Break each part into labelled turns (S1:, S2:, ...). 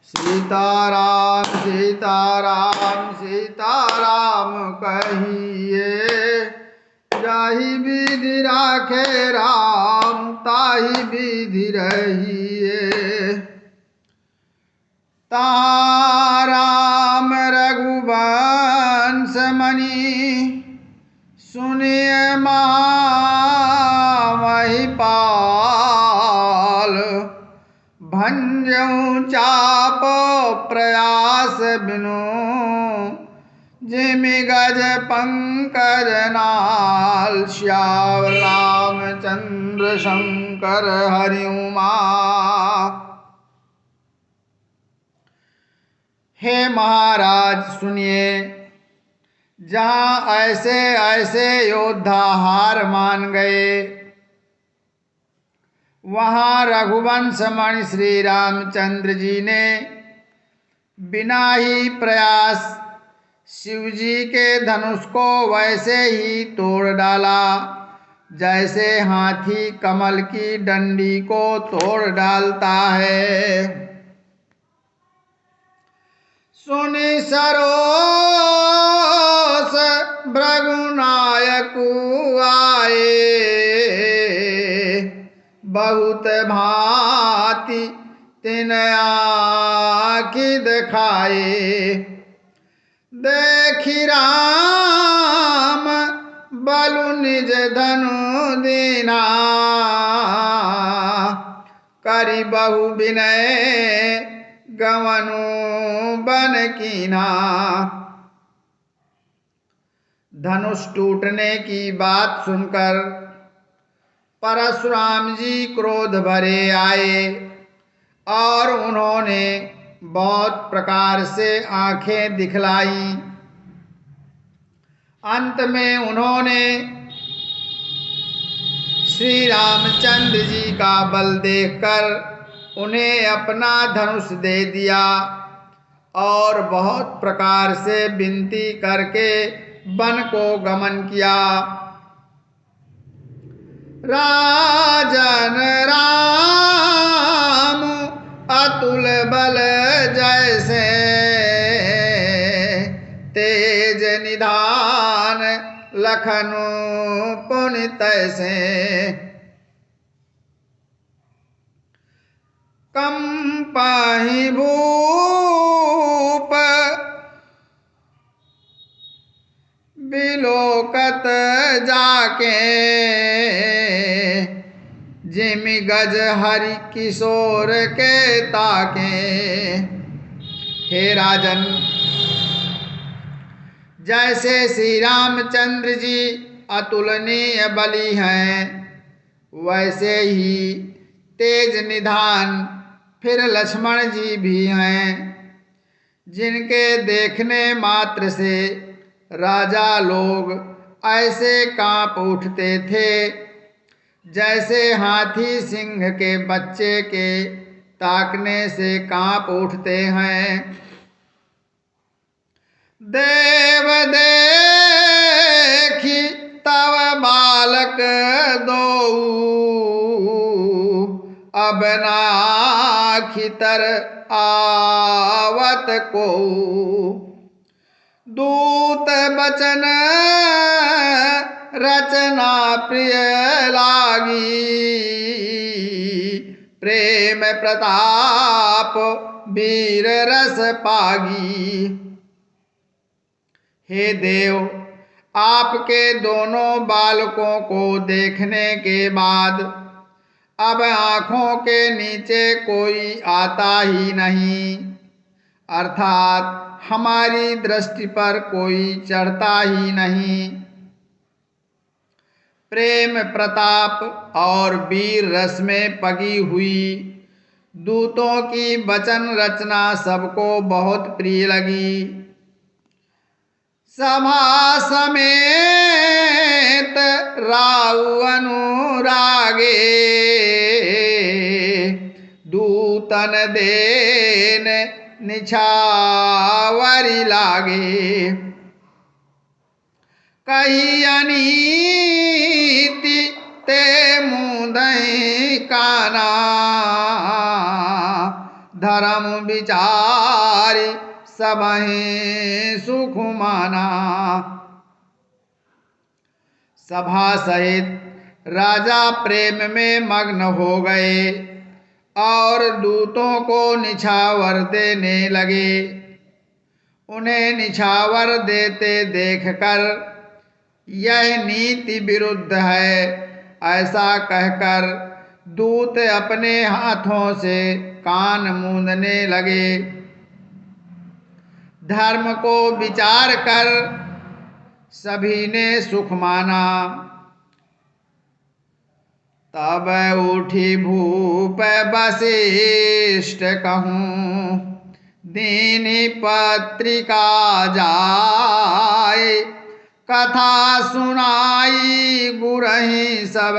S1: सीताराम सीताराम सीताराम कहिए, जाहि विधि राखे राम ताहि विधि रहिए। ताराम रघुवंश मणि सुनिय महिपाल, भंजऊ चाप प्रयास बिनु जिमि गज पंकज नाल। श्याम रामचंद्र शंकर हरि उमा। हे महाराज सुनिए, जहाँ ऐसे ऐसे योद्धा हार मान गए, वहाँ रघुवंश मणि श्री रामचंद्र जी ने बिना ही प्रयास शिव जी के धनुष को वैसे ही तोड़ डाला जैसे हाथी कमल की डंडी को तोड़ डालता है। सुनि सरोस भृगुनायकु आए, बहुत भांति तिन आँखि दिखाए। देखि राम बलु निज धनु दीना, करि बहु विनय गवनु बन कीना। धनुष टूटने की बात सुनकर परशुराम जी क्रोध भरे आए और उन्होंने बहुत प्रकार से आंखें दिखलाई। अंत में उन्होंने श्री रामचंद्र जी का बल देखकर उन्हें अपना धनुष दे दिया और बहुत प्रकार से विनती करके वन को गमन किया। राजन राम अतुल बल जैसे, तेज निधान लखनु पुनि तैसे। कंपहि भूप बिलोकत जाके, जिमि गज हरि किशोर के ताके। हे राजन, जैसे श्री रामचंद्र जी अतुलनीय बली हैं, वैसे ही तेज निधान फिर लक्ष्मण जी भी हैं, जिनके देखने मात्र से राजा लोग ऐसे कांप उठते थे जैसे हाथी सिंह के बच्चे के ताकने से कांप उठते हैं। देव देखी तव बालक दोऊ, अब नाखितर आवत को। दूत बचन रचना प्रिय लागी, प्रेम प्रताप वीर रस पागी। हे देव, आपके दोनों बालकों को देखने के बाद अब आँखों के नीचे कोई आता ही नहीं, अर्थात हमारी दृष्टि पर कोई चढ़ता ही नहीं। प्रेम प्रताप और वीर रस में पगी हुई दूतों की वचन रचना सबको बहुत प्रिय लगी। सभा समेत राउ अनुरागे, दूतन देन निछावरी लागे। कही अनीति ते मुदई काना, धर्म विचारी सबहि सुख माना। सभा सहित राजा प्रेम में मग्न हो गए और दूतों को निछावर देने लगे। उन्हें निछावर देते देखकर यह नीति विरुद्ध है ऐसा कहकर दूत अपने हाथों से कान मूंदने लगे। धर्म को विचार कर सभी ने सुख माना। तब उठी भूप वशिष्ठ कहूँ दीनी पत्रिका जाए। कथा सुनाई गुरहि सब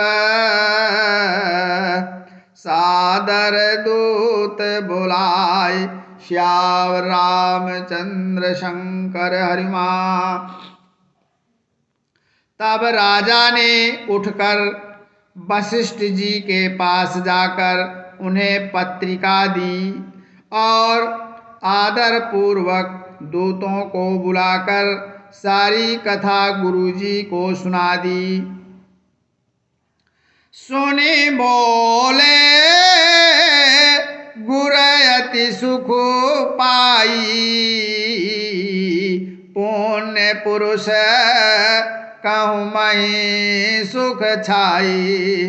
S1: सादर दूत बुलाए। श्याम रामचंद्र शंकर हरिमा। तब राजा ने उठकर वशिष्ठ जी के पास जाकर उन्हें पत्रिका दी और आदर पूर्वक दूतों को बुलाकर सारी कथा गुरुजी को सुना दी। सुनी बोले गुर अति सुख पाई। पुण्य पुरुष कहूँ मही सुख छाई।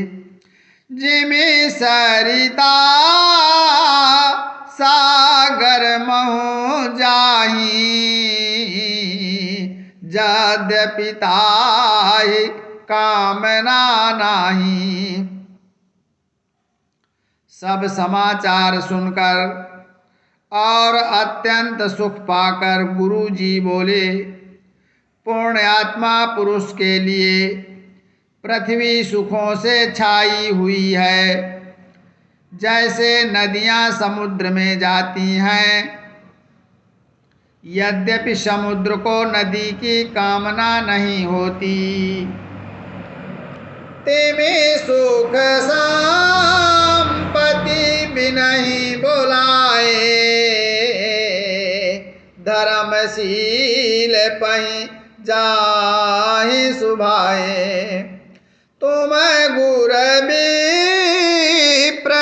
S1: जिमि सरिता सागर महु जाही। यद्यपि ताहि कामना नाही। सब समाचार सुनकर और अत्यंत सुख पाकर गुरु जी बोले पुण्यात्मा पुरुष के लिए पृथ्वी सुखों से छाई हुई है। जैसे नदियां समुद्र में जाती हैं। यद्यपि समुद्र को नदी की कामना नहीं होती। तेमे सुख संपत्ति बिनहि बोलाए। धर्मशील पहि जाहि सुभाए। तुम गुर विप्र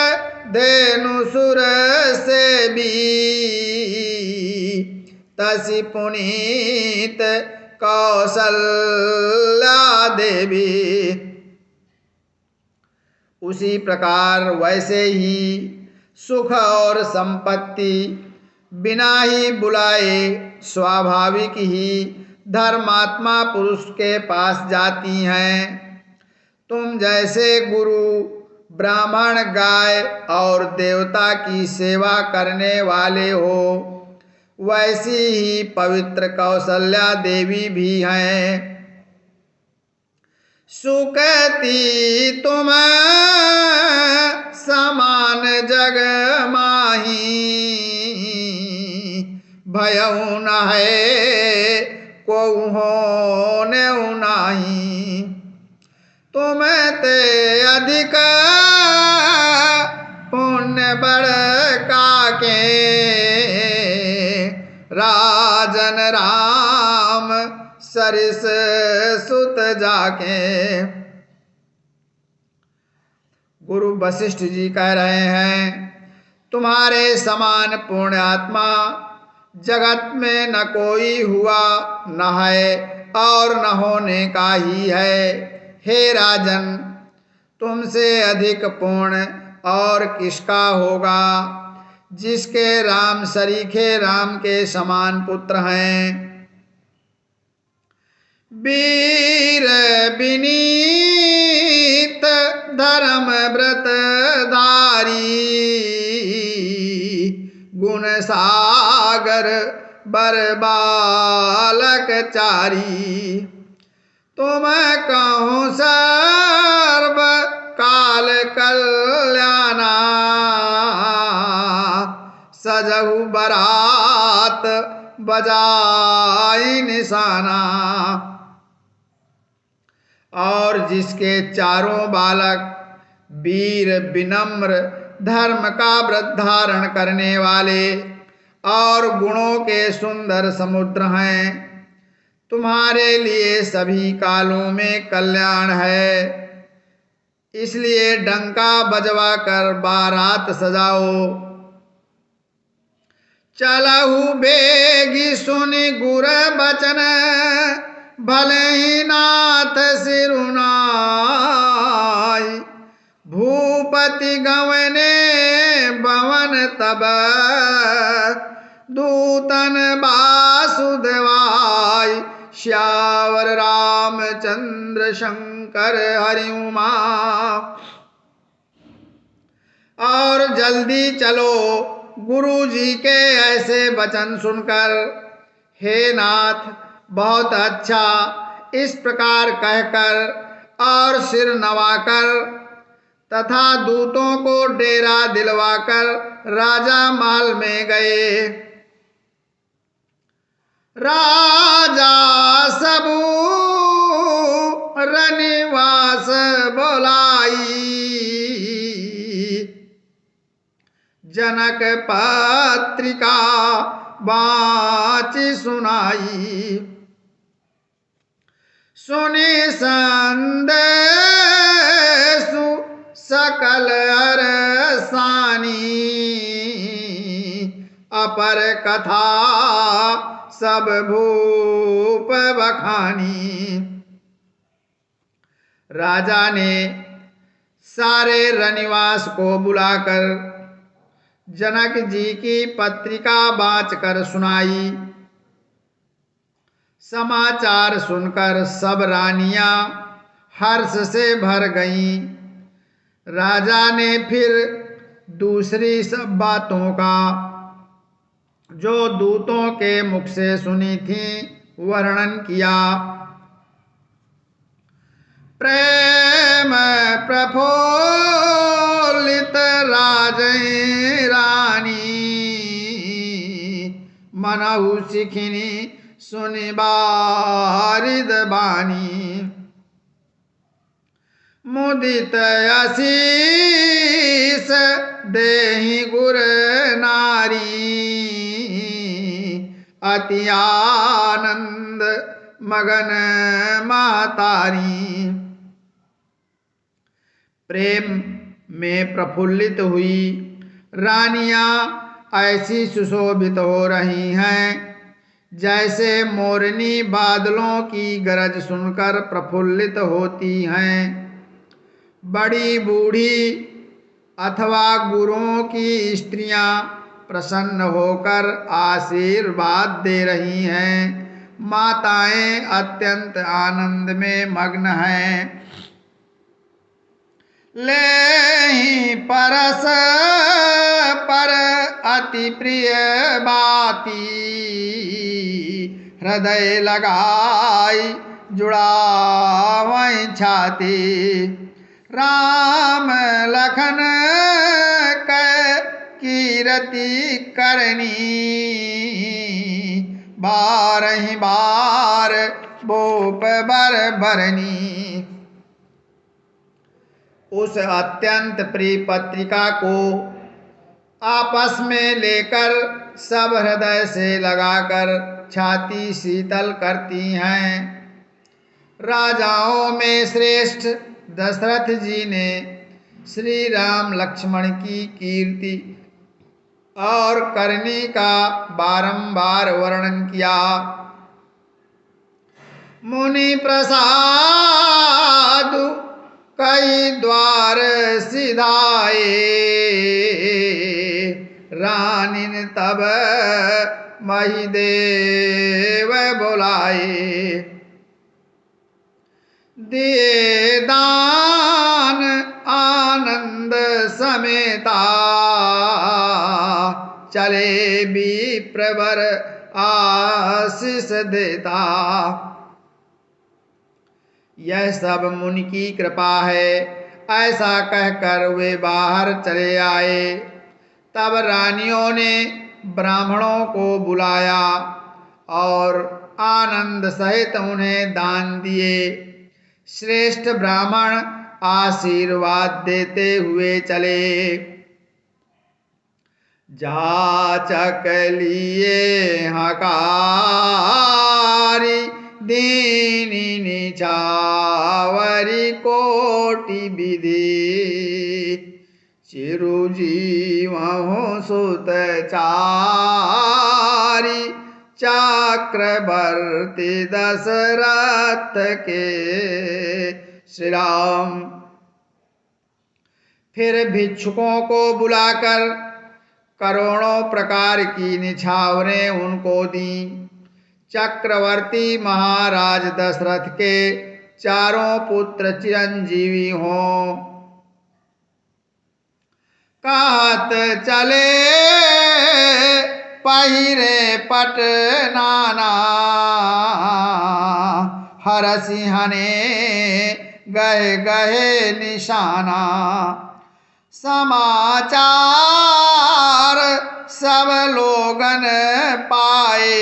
S1: धेनु सुर से भी। तसि पुनीत कौशल्या देवी। उसी प्रकार वैसे ही सुख और संपत्ति बिना ही बुलाए स्वाभाविक ही धर्मात्मा पुरुष के पास जाती हैं। तुम जैसे गुरु ब्राह्मण गाय और देवता की सेवा करने वाले हो वैसी ही पवित्र कौशल्या देवी भी हैं। सुकती तुम समान जग माही। भयउ न है को होने नाही। तुम ते अधिक पुण्य बड़ काके। राजन राम सरिस सुत जाके। गुरु वशिष्ठ जी कह रहे हैं तुम्हारे समान पुण्यात्मा जगत में न कोई हुआ न है और न होने का ही है। हे राजन तुमसे अधिक पुण्य और किसका होगा जिसके राम सरीखे राम के समान पुत्र हैं। वीर विनीत धर्म व्रतधारी। गुण सागर बर बालक चारी। तुम कहूँ सर्व काल कल्याणा। सजहु बरात बजाई निशाना। और जिसके चारों बालक वीर विनम्र धर्म का व्रत धारण करने वाले और गुणों के सुंदर समुद्र हैं। तुम्हारे लिए सभी कालों में कल्याण है, इसलिए डंका बजवा कर बारात सजाओ। चलहु बेगी सुनि गुर बचन, भले ही नाथ सिरुनाई। भूपति गवने भवन तब, दूतन वासुदेवाय। श्यावर रामचंद्र शंकर हरि उमा। और जल्दी चलो गुरु जी के ऐसे वचन सुनकर। हे नाथ, बहुत अच्छा, इस प्रकार कहकर और सिर नवाकर तथा दूतों को डेरा दिलवाकर राजा महल में गए। राजा सबू रनिवास बोलाई, जनक पत्रिका बाची सुनाई। सुनि संदेशु सकल अरसानी, अपर कथा सब भूप बखानी। राजा ने सारे रनिवास को बुलाकर जनक जी की पत्रिका बाँच कर सुनाई। समाचार सुनकर सब रानियां हर्ष से भर गईं। राजा ने फिर दूसरी सब बातों का जो दूतों के मुख से सुनी थी वर्णन किया। प्रेम प्रफुल्लित राजै रानी, मनहु सिखिनी सुनि बारिद बानी। मुदित आशीष देहि गुर नारी, अति आनंद मगन महतारी। प्रेम में प्रफुल्लित हुई रानियां ऐसी सुशोभित हो रही हैं जैसे मोरनी बादलों की गरज सुनकर प्रफुल्लित होती हैं। बड़ी बूढ़ी अथवा गुरुओं की स्त्रियां प्रसन्न होकर आशीर्वाद दे रही हैं। माताएं अत्यंत आनंद में मग्न हैं। ले परस पर अति प्रिय बाती, हृदय लगाई जुड़ावई छाती। राम लखन कै कीरति करनी, बारहि बार बोप बर भरनी। उस अत्यंत प्रिय पत्रिका को आपस में लेकर सब हृदय से लगाकर छाती शीतल करती हैं। राजाओं में श्रेष्ठ दशरथ जी ने श्री राम लक्ष्मण की कीर्ति और करनी का बारंबार वर्णन किया। मुनि प्रसाद कई द्वार सिधाए, रानिन तब महिदेव बुलाए। दिए दान आनंद समेता, चले विप्रवर आशीष देता। यह सब मुनि की कृपा है, ऐसा कहकर वे बाहर चले आए। तब रानियों ने ब्राह्मणों को बुलाया और आनंद सहित उन्हें दान दिए। श्रेष्ठ ब्राह्मण आशीर्वाद देते हुए चले। जाचक लिए हकारी दीनी निछावरी कोटि विधि चिरुजीवहु सुत चारी चक्रवर्ती दशरथ के। श्री राम। फिर भिक्षुकों को बुलाकर करोड़ों प्रकार की निछावरें उनको दी। चक्रवर्ती महाराज दशरथ के चारों पुत्र चिरंजीवी हों। कहत चले पहिरे पट नाना हरसिंहने गहे गहे निशाना। समाचार सब लोगन पाए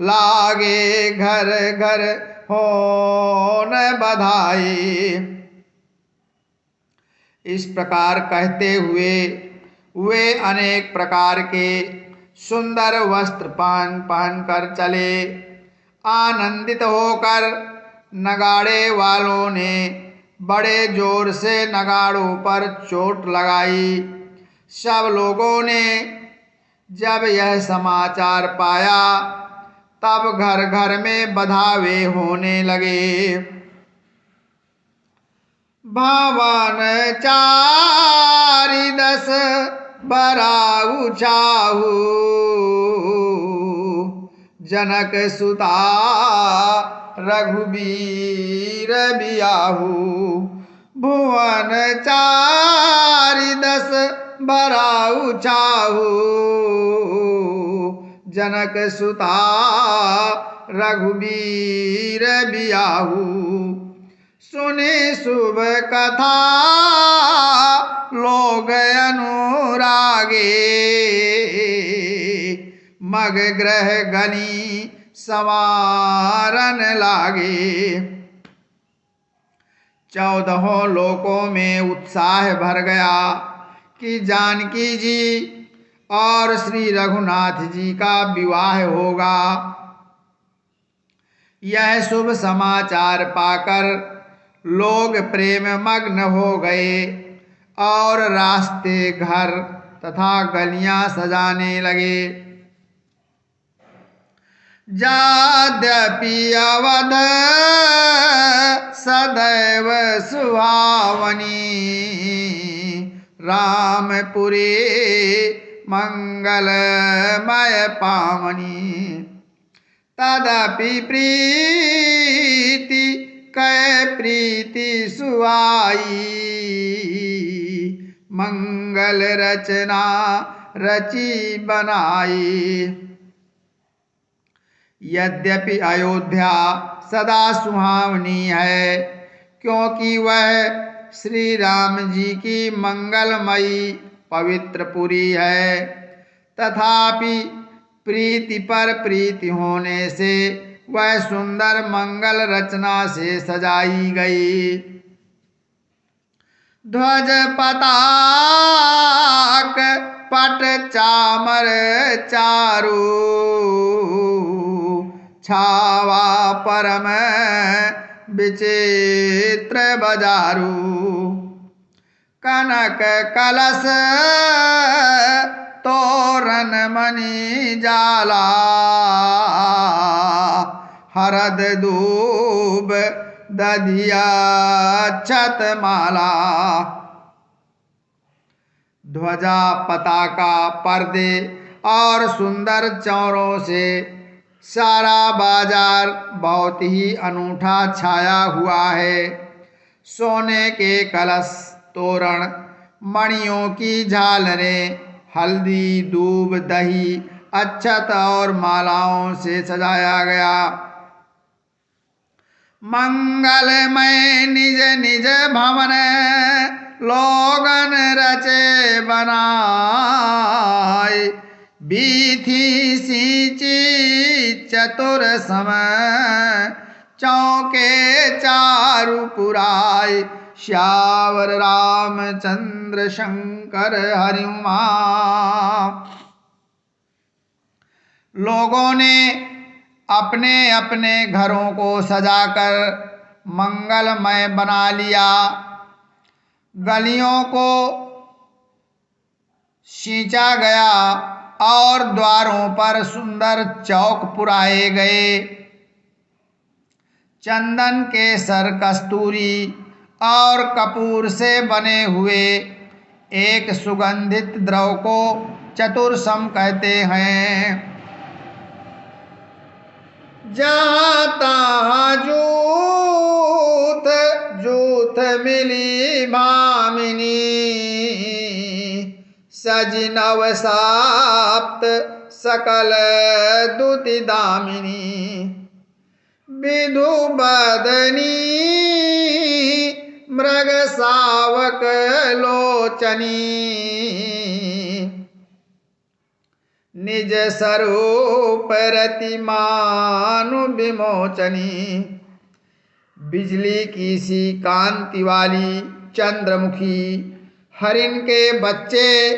S1: लागे घर घर होन बधाई। इस प्रकार कहते हुए वे अनेक प्रकार के सुंदर वस्त्र पहन कर चले। आनंदित होकर नगाड़े वालों ने बड़े जोर से नगाड़ों पर चोट लगाई। सब लोगों ने जब यह समाचार पाया तब घर घर में बधावे होने लगे। भवन चारि दस बराऊ चाहू जनक सुता रघुबीर बियाहू। भुवन चारि दस बराऊ चाहू जनक सुता रघुबीर बियाहू। सुने शुभ कथा लोग अनुरागे मग ग्रह गनी संवारन लागे। 14 लोकों में उत्साह भर गया कि जानकी जी और श्री रघुनाथ जी का विवाह होगा। यह शुभ समाचार पाकर लोग प्रेम मग्न हो गए और रास्ते घर तथा गलियां सजाने लगे। यद्यपि अवध सदैव सुहावनी रामपुरी मंगलमय पावनी। तदपि प्रीति कै प्रीति सुहाई मंगल रचना रची बनाई। यद्यपि अयोध्या सदा सुहावनी है क्योंकि वह श्री राम जी की मंगलमयी पवित्र पुरी है, तथापि प्रीति पर प्रीति होने से वह सुंदर मंगल रचना से सजाई गई। ध्वज पताक पट चामर चारू छावा परम विचित्र बजारू। कनक कलश तोरण मणि जाला हरद दूब दधिया छत माला। ध्वजा पताका पर्दे और सुंदर चौरों से सारा बाजार बहुत ही अनूठा छाया हुआ है। सोने के कलश तोरण मणियों की झालरें हल्दी दूब दही अक्षत और मालाओं से सजाया गया। मंगलमय निज निज भवन लोगन रचे बनाए। बीथी सींची चतुर समय चौके चारु पुराय। श्यावर रामचंद्र शंकर हरिउमा। लोगों ने अपने अपने घरों को सजाकर मंगलमय बना लिया। गलियों को सींचा गया और द्वारों पर सुंदर चौक पुराए गए। चंदन, केसर, कस्तूरी और कपूर से बने हुए एक सुगंधित द्रव को चतुरसम कहते हैं। जहाँ तहाँ जूथ जूथ मिली भामिनी, सजी नवसाप्त सकल दुति दामिनी। विधु बदनी मृग सावक लोचनी, निज स्वरूप रतिमानु विमोचनी। बिजली की सी कांति वाली चंद्रमुखी, हरिण के बच्चे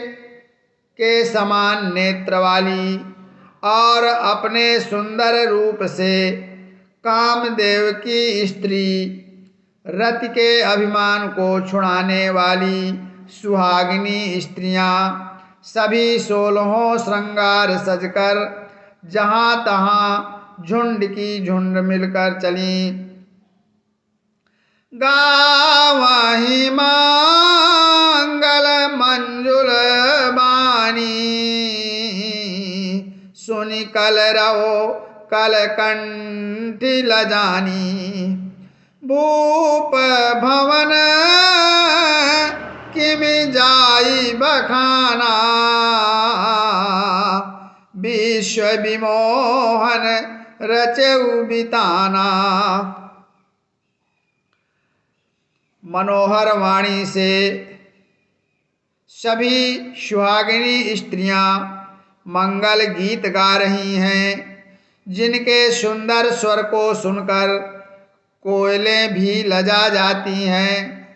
S1: के समान नेत्र वाली और अपने सुंदर रूप से कामदेव की स्त्री, रति के अभिमान को छुड़ाने वाली सुहागिनी स्त्रियां सभी 16 श्रृंगार सजकर जहां तहां झुंड की झुंड मिलकर चली। गावहि मंगल मंजुल बानी, सुनि कलरव कलकंठी लजानी। भूप भवन किमि जाई बखाना, विश्व विमोहन रचऊ बिताना। मनोहर वाणी से सभी सुहागिनी स्त्रियां मंगल गीत गा रही हैं, जिनके सुंदर स्वर को सुनकर कोयलें भी लजा जाती हैं।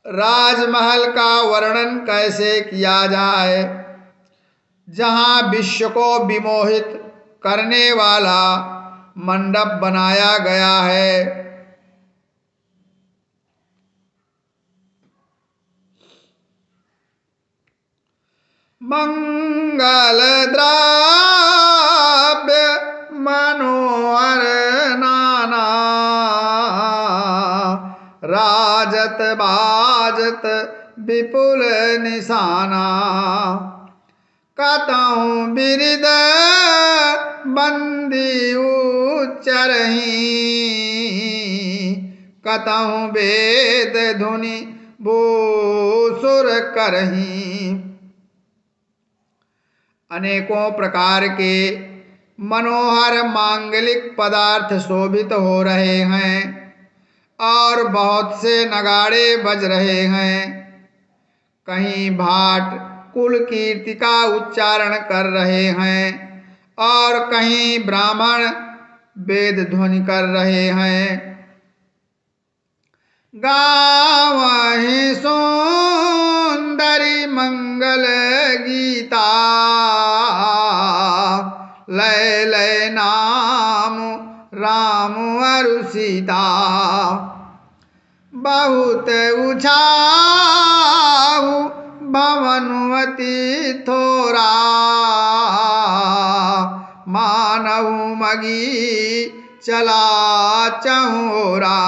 S1: राजमहल का वर्णन कैसे किया जाए, जहां विश्व को विमोहित करने वाला मंडप बनाया गया है। मंगल द्रव्य मनोहर नाना, राजत बाजत विपुल निशाना। कतहु बिरिद बंदी उच्चरही, कतहु वेद धुनि भूसुर करही। अनेकों प्रकार के मनोहर मांगलिक पदार्थ शोभित हो रहे हैं और बहुत से नगाड़े बज रहे हैं। कहीं भाट कुल कीर्ति का उच्चारण कर रहे हैं और कहीं ब्राह्मण वेद ध्वनि कर रहे हैं। गावहि सुंदरी मंगल गीता, लय लय नाम राम अरु सीता। बहुत उछाहु भवनुमति थोरा, मानहु मगी चला चहोरा।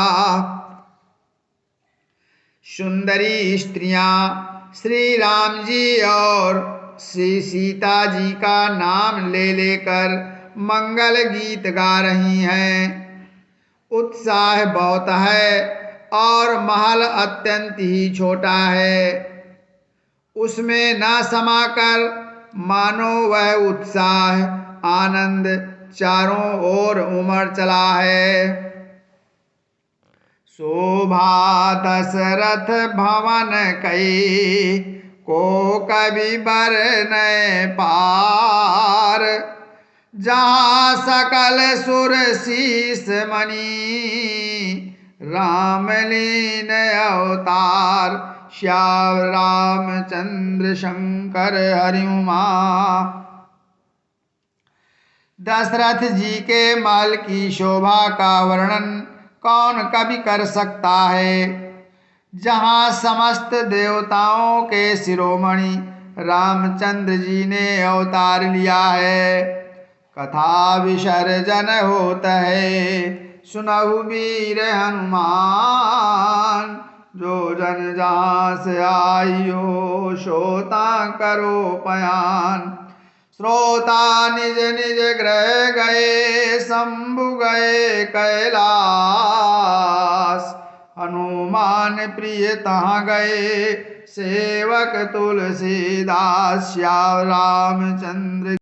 S1: सुंदरी स्त्रियां श्री राम जी और श्री सीता जी का नाम ले लेकर मंगल गीत गा रही हैं। उत्साह बहुत है और महल अत्यंत ही छोटा है। उसमें न समाकर मानो वह उत्साह आनंद चारों ओर उमड़ चला है। शोभा दशरथ भवन कई, को कवि बरनय पार। जहाँ सकल सुर शीस मणि, राम लीन अवतार, श्याम रामचंद्र शंकर हरि उमा। दशरथ जी के महल की शोभा का वर्णन कौन कवि कर सकता है, जहाँ समस्त देवताओं के शिरोमणि रामचंद्र जी ने अवतार लिया है। कथा विसर्जन होत है, सुनहु वीर हनुमान, जो जन जहाँ से आइयो सोता करो पयान। श्रोता निज निज ग्रह गए, शंभु गए कैलाश, हनुमान प्रिय तहाँ गए, सेवक तुलसीदास। श्याम रामचंद्र